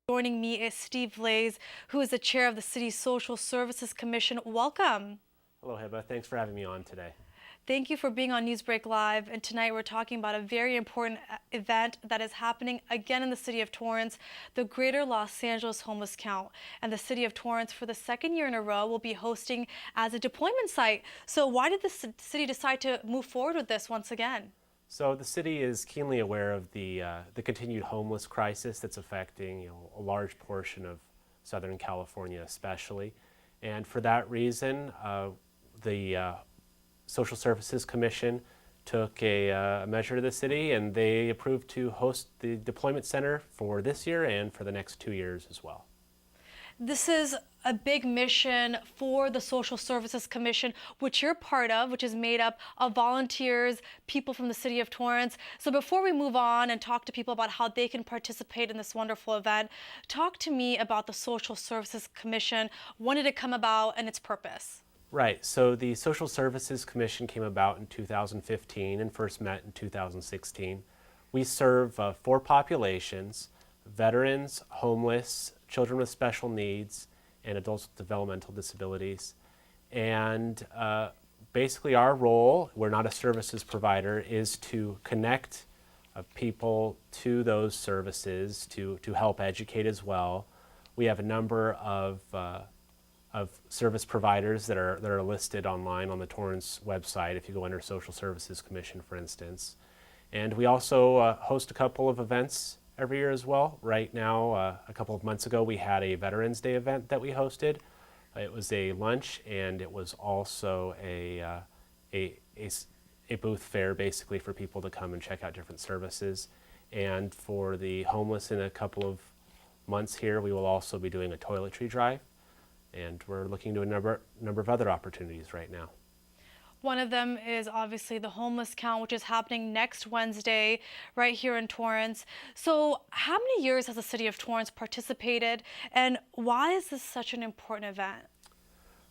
Joining me is Steve Blaze, who is the chair of the city's Social Services Commission. Welcome. Hello, Heba. Thanks for having me on today. Thank you for being on Newsbreak Live. And tonight we're talking about a very important event that is happening again in the city of Torrance, the Greater Los Angeles Homeless Count. And the city of Torrance, for the second year in a row, will be hosting as a deployment site. So why did the city decide to move forward with this once again? So the city is keenly aware of the continued homeless crisis that's affecting a large portion of Southern California, especially, and for that reason, the Social Services Commission took a measure to the city, and they approved to host the deployment center for this year and for the next 2 years as well. This is a big mission for the Social Services Commission, which you're part of, which is made up of volunteers, people from the city of Torrance. So before we move on and talk to people about how they can participate in this wonderful event, talk to me about the Social Services Commission. When did it come about and its purpose? Right. So the Social Services Commission came about in 2015 and first met in 2016. We serve four populations: veterans, homeless, children with special needs, and adults with developmental disabilities. And basically our role, we're not a services provider, is to connect people to those services, to help educate as well. We have a number of service providers that are listed online on the Torrance website if you go under Social Services Commission, for instance. And we also host a couple of events every year as well. Right now, a couple of months ago, we had a Veterans Day event that we hosted. It was a lunch, and it was also a booth fair, basically, for people to come and check out different services. And for the homeless, in a couple of months here, we will also be doing a toiletry drive. And we're looking to a number of other opportunities right now. One of them is obviously the homeless count, which is happening next Wednesday right here in Torrance. So how many years has the city of Torrance participated, and why is this such an important event?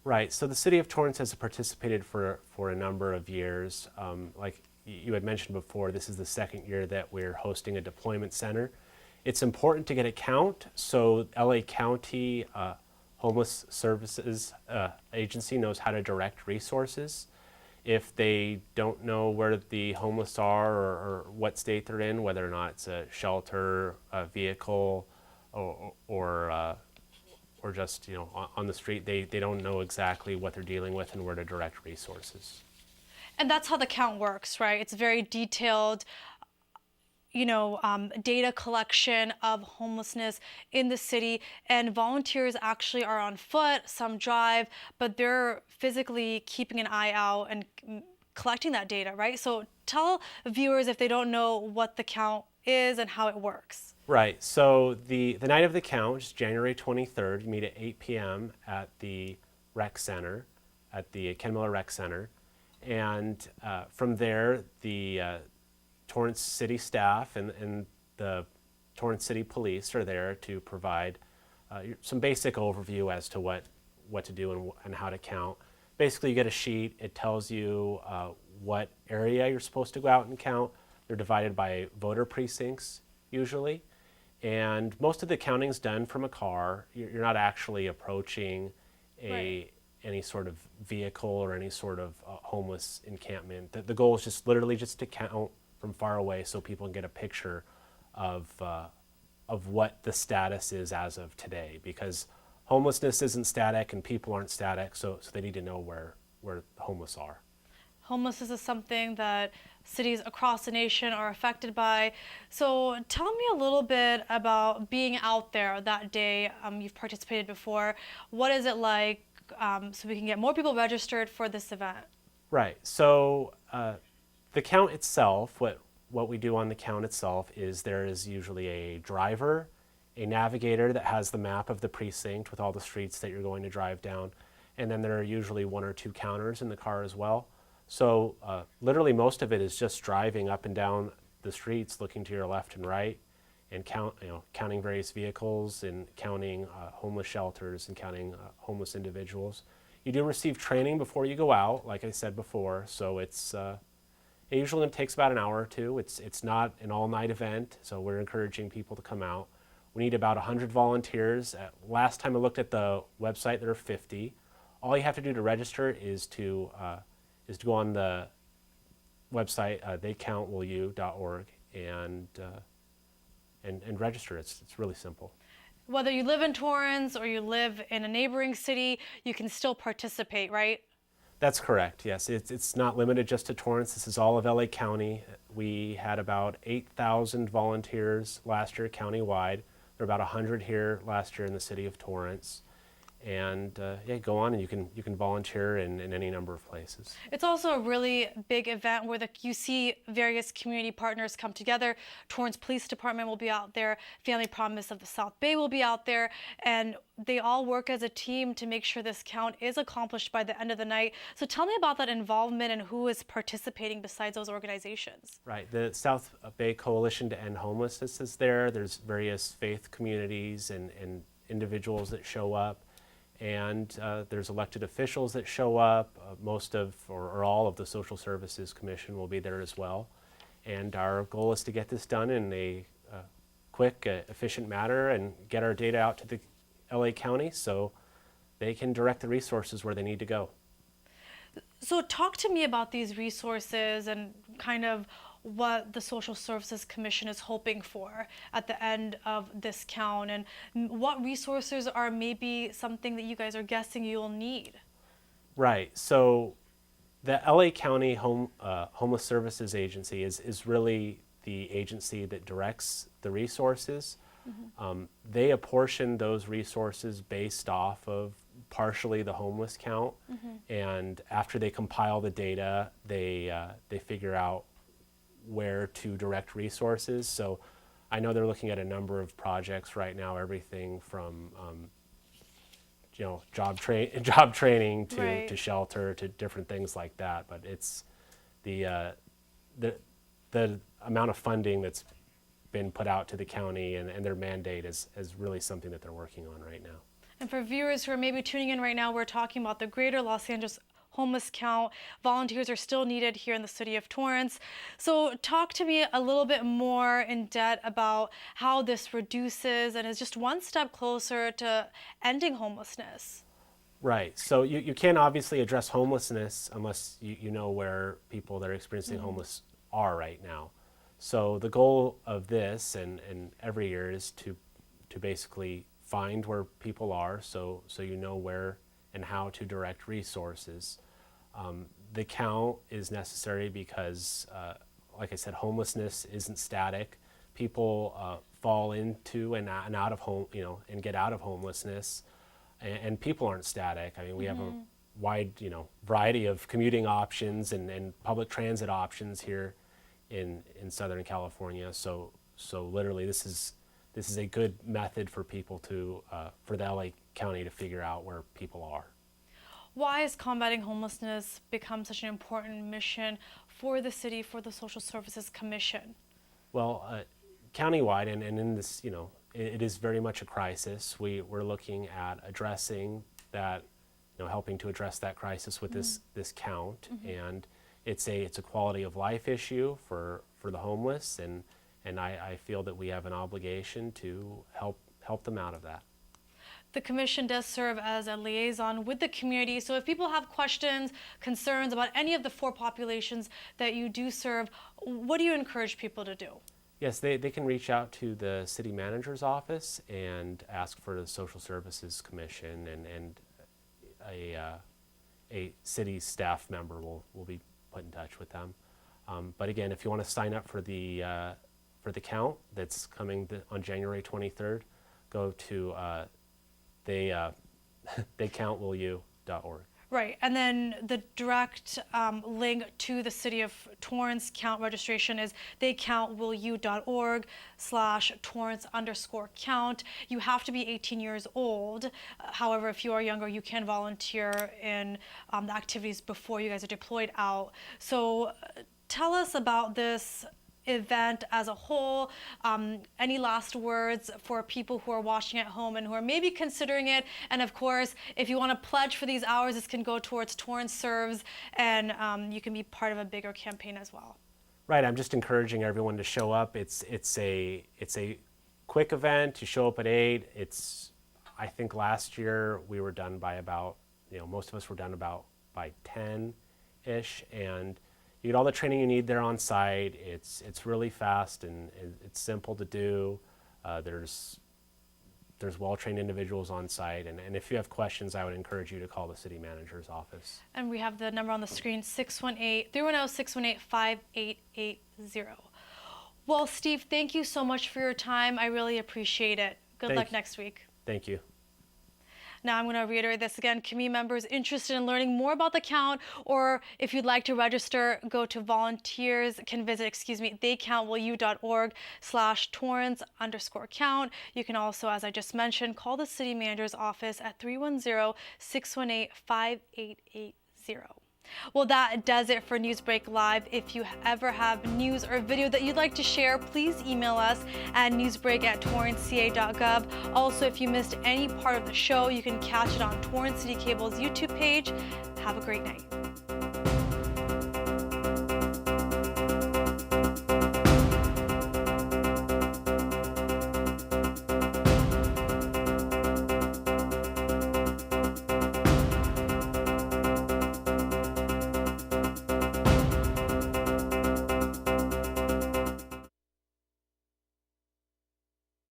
Right, so the city of Torrance has participated for a number of years. Like you had mentioned before, this is the second year that we're hosting a deployment center. It's important to get a count, so LA County Homeless Services Agency knows how to direct resources. If they don't know where the homeless are or what state they're in, whether or not it's a shelter, a vehicle, or just on the street, they don't know exactly what they're dealing with and where to direct resources. And that's how the count works, right? It's very detailed, data collection of homelessness in the city, and volunteers actually are on foot, some drive, but they're physically keeping an eye out and collecting that data, right? So tell viewers if they don't know what the count is and how it works. Right, so the night of the count is January 23rd. You meet at 8 p.m. at the rec center, at the Ken Miller Rec Center, and from there, the Torrance City staff and the Torrance City Police are there to provide some basic overview as to what to do and how to count. Basically, you get a sheet. It tells you what area you're supposed to go out and count. They're divided by voter precincts, usually. And most of the counting's done from a car. You're not actually approaching Right. any sort of vehicle or any sort of homeless encampment. The goal is just literally just to count from far away so people can get a picture of what the status is as of today, because homelessness isn't static and people aren't static, so they need to know where the homeless are. Homelessness is something that cities across the nation are affected by. So tell me a little bit about being out there that day. You've participated before. What is it like, so we can get more people registered for this event? Right. So the count itself, what we do on the count itself is there is usually a driver, a navigator that has the map of the precinct with all the streets that you're going to drive down, and then there are usually one or two counters in the car as well. So literally most of it is just driving up and down the streets, looking to your left and right, and counting various vehicles and counting homeless shelters and counting homeless individuals. You do receive training before you go out, like I said before, so it usually takes about an hour or two. It's not an all-night event, so we're encouraging people to come out. We need about 100 volunteers. Last time I looked at the website, there are 50. All you have to do to register is to go on the website, theycountwillyou.org, and register. It's really simple. Whether you live in Torrance or you live in a neighboring city, you can still participate, right? That's correct, yes. It's not limited just to Torrance. This is all of LA County. We had about 8,000 volunteers last year countywide. There were about 100 here last year in the city of Torrance. And yeah, go on and you can volunteer in any number of places. It's also a really big event where you see various community partners come together. Torrance Police Department will be out there. Family Promise of the South Bay will be out there. And they all work as a team to make sure this count is accomplished by the end of the night. So tell me about that involvement and who is participating besides those organizations. Right. The South Bay Coalition to End Homelessness is there. There's various faith communities and individuals that show up. And there's elected officials that show up. Most of, or all of the Social Services Commission will be there as well. And our goal is to get this done in a quick, efficient manner and get our data out to the LA County so they can direct the resources where they need to go. So talk to me about these resources and kind of what the Social Services Commission is hoping for at the end of this count, and what resources are maybe something that you guys are guessing you'll need. Right. So the LA County Homeless Services Agency is really the agency that directs the resources. They apportion those resources based off of partially the homeless count, and after they compile the data, they figure out where to direct resources. So I know they're looking at a number of projects right now, everything from job training to, Right. to shelter to different things like that. But it's the amount of funding that's been put out to the county and their mandate is really something that they're working on right now. And for viewers who are maybe tuning in right now, we're talking about the Greater Los Angeles homeless count. Volunteers are still needed here in the city of Torrance. So talk to me a little bit more in depth about how this reduces and is just one step closer to ending homelessness. Right. So you can't obviously address homelessness unless you know where people that are experiencing homeless are right now. So the goal of this and every year is to basically find where people are so you know where and how to direct resources. The count is necessary because, like I said, homelessness isn't static. People fall into and out of home, and get out of homelessness, and people aren't static. I mean, we have a wide, variety of commuting options and public transit options here in Southern California. So literally, this is a good method for people to, for the LA County to figure out where people are. Why has combating homelessness become such an important mission for the city, for the Social Services Commission? Well, countywide and in this, it is very much a crisis. We're looking at addressing that, helping to address that crisis with this count, and it's a quality of life issue for the homeless, and I feel that we have an obligation to help them out of that. The commission does serve as a liaison with the community. So if people have questions, concerns about any of the 4 populations that you do serve, what do you encourage people to do? Yes, they can reach out to the city manager's office and ask for the Social Services Commission, and a city staff member will be put in touch with them. But again, if you want to sign up for the count that's coming on January 23rd, go to theycountwillyou.org. Right, and then the direct link to the City of Torrance count registration is theycountwillyou.org/Torrance_count. You have to be 18 years old. However, if you are younger, you can volunteer in the activities before you guys are deployed out. So tell us about this event as a whole. Any last words for people who are watching at home and who are maybe considering it? And of course, if you want to pledge for these hours, this can go towards Torrance Serves, and you can be part of a bigger campaign as well. Right. I'm just encouraging everyone to show up. It's a quick event. You show up at 8. I think last year we were done by about, most of us were done about by 10-ish, and you get all the training you need there on site. It's really fast and it's simple to do. There's well-trained individuals on site, and if you have questions, I would encourage you to call the city manager's office. And we have the number on the screen, 310-618-5880. Well, Steve, thank you so much for your time. I really appreciate it. Good luck next week. Thank you. Now I'm going to reiterate this again. Community members interested in learning more about the count, or if you'd like to register, go to volunteers can visit, theycountwillou.org/Torrance_count. You can also, as I just mentioned, call the city manager's office at 310-618-5880. Well, that does it for Newsbreak Live. If you ever have news or video that you'd like to share, please email us at newsbreak@torranceca.gov. Also, if you missed any part of the show, you can catch it on Torrance City Cable's YouTube page. Have a great night.